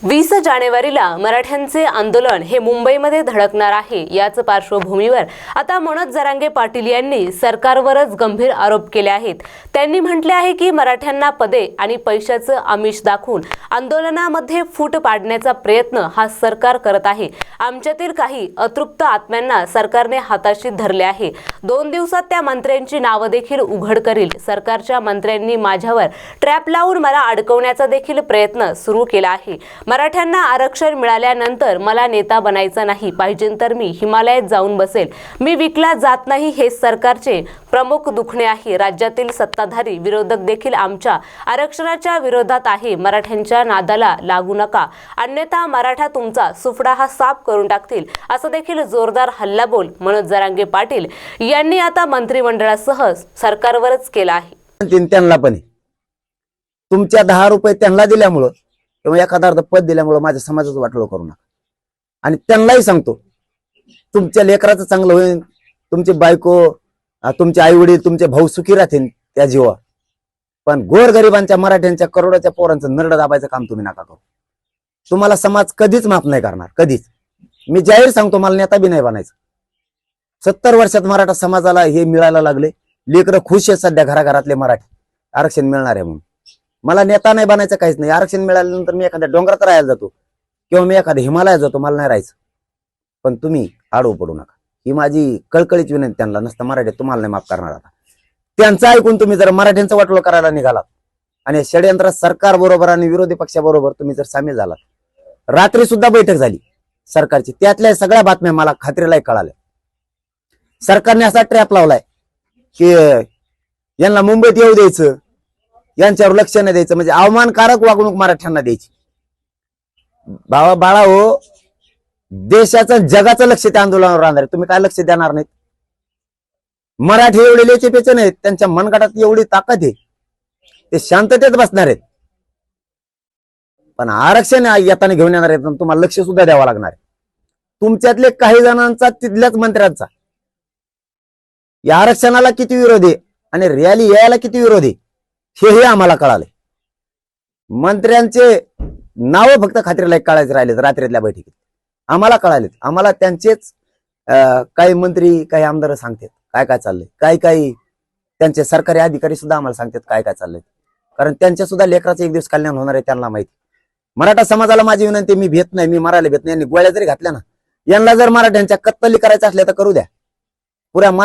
20 जानेवारीला मराठ्यांचे आंदोलन हे मुंबईमध्ये धडकणार आहे। याच पार्श्वभूमीवर आता मनोज जरांगे पाटील यांनी सरकारवरच गंभीर आरोप केले आहेत। त्यांनी म्हटले आहे की मराठ्यांना पदे आणि पैशाचं आमिष दाखवून आंदोलनामध्ये फूट पाडण्याचा प्रयत्न हा सरकार करत आहे। आमच्यातील काही अतृप्त आत्म्यांना सरकारने हाताशी धरले आहे। 2 दिवसात त्या मंत्र्यांची नावे देखील उघड करील। सरकारच्या मंत्र्यांनी माझ्यावर ट्रॅप लावून मला अडकवण्याचा देखील प्रयत्न सुरू केला आहे। मराठ्यांना आरक्षण मिळाल्यानंतर मला नेता बनायचं नाही, पाहिजे तर मी हिमालयात जाऊन बसेल। मी विकला जात नाही हे सरकारचे प्रमुख दुखणे आहे। राज्यातील सत्ताधारी विरोधक देखील आमच्या आरक्षणाच्या विरोधात आहे। मराठ्यांच्या नादाला लागू नका, अन्यथा मराठा तुमचा सुफडा हा साफ करून टाकतील, असं देखील जोरदार हल्लाबोल मनोज जरांगे पाटील यांनी आता मंत्रिमंडळासह सरकारवरच केला आहे। त्यांना पण तुमच्या 10 रुपये त्यांना दिल्यामुळं किंवा एखादा पद दिल्यामुळं माझ्या समाजाचं वाटोळं करू नका। आणि त्यांनाही सांगतो, तुमच्या लेकराचं चांगलं होईल, तुमची बायको, तुमचे आई वडील, तुमचे भाऊ सुखी राहतील त्या जीवा, पण गोरगरिबांच्या मराठ्यांच्या करोडाच्या पोरांचं नरड दाबायचं काम तुम्ही नका करू। तुम्हाला समाज कधीच माफ नाही करणार, कधीच। मी जाहीर सांगतो, मला नेता बी नाही बनायचं। 70 वर्षात मराठा समाजाला हे मिळायला लागले, लेकरं खुश आहेत सध्या घराघरातले मराठी आरक्षण मिळणार आहे म्हणून। मला नेता नाही बनायचं, काहीच नाही। आरक्षण मिळाल्यानंतर मी एखाद्या डोंगरात राहायला जातो किंवा मी एखाद्या हिमालयात जातो, मला नाही राहायचं। पण तुम्ही आडवं पडू नका, ही माझी कळकळीची विनंती त्यांना। नसतं मराठी तुम्हाला नाही माफ करणार। आता त्यांचं ऐकून तुम्ही जर मराठ्यांचं वाटोळं करायला निघालात आणि षडयंत्र सरकार बरोबर आणि विरोधी पक्षाबरोबर तुम्ही जर सामील झालात, रात्री सुद्धा बैठक झाली सरकारची, त्यातल्या सगळ्या बातम्या मला खात्रीला कळाल्या। सरकारने असा ट्रॅप लावलाय की यांना मुंबईत येऊ द्यायचं, यांच्यावर लक्ष नाही द्यायचं, म्हणजे अवमानकारक वागणूक मराठ्यांना द्यायची। बाळा हो, देशाचं जगाचं लक्ष त्या आंदोलनावर राहणार आहे, तुम्ही काय लक्ष देणार नाहीत? मराठी एवढे लेचे पेचे नाहीत, त्यांच्या मनगटात एवढी ताकद आहे, ते शांततेत बसणार आहेत। पण आरक्षण येताना घेऊन येणार आहेत, तुम्हाला लक्ष सुद्धा द्यावं लागणार आहे। तुमच्यातले काही जणांचा, तिथल्याच मंत्र्यांचा या आरक्षणाला किती विरोध आहे आणि रॅली यायला किती विरोध आहे हेही आम्हाला कळाले। मंत्र्यांचे नाव फक्त खात्रीला कळायचे राहिलेत रात्रीतल्या बैठकीत, आम्हाला कळालेत। आम्हाला त्यांचेच काही मंत्री, काही आमदार सांगतात काय काय चाललंय, काही त्यांचे सरकारी अधिकारी सुद्धा आम्हाला सांगतात काय काय चाललंय, कारण त्यांच्या सुद्धा लेकराचं एक दिवस कल्याण होणार आहे, त्यांना माहिती। मराठा समाजाला माझी विनंती, मी भेट नाही, मी मरायला भेट नाही। यांनी गोळ्या जरी घातल्या ना, यांना जर मराठ्यांच्या कत्तली करायचं असल्या तर करू द्या। पुऱ्या मराठा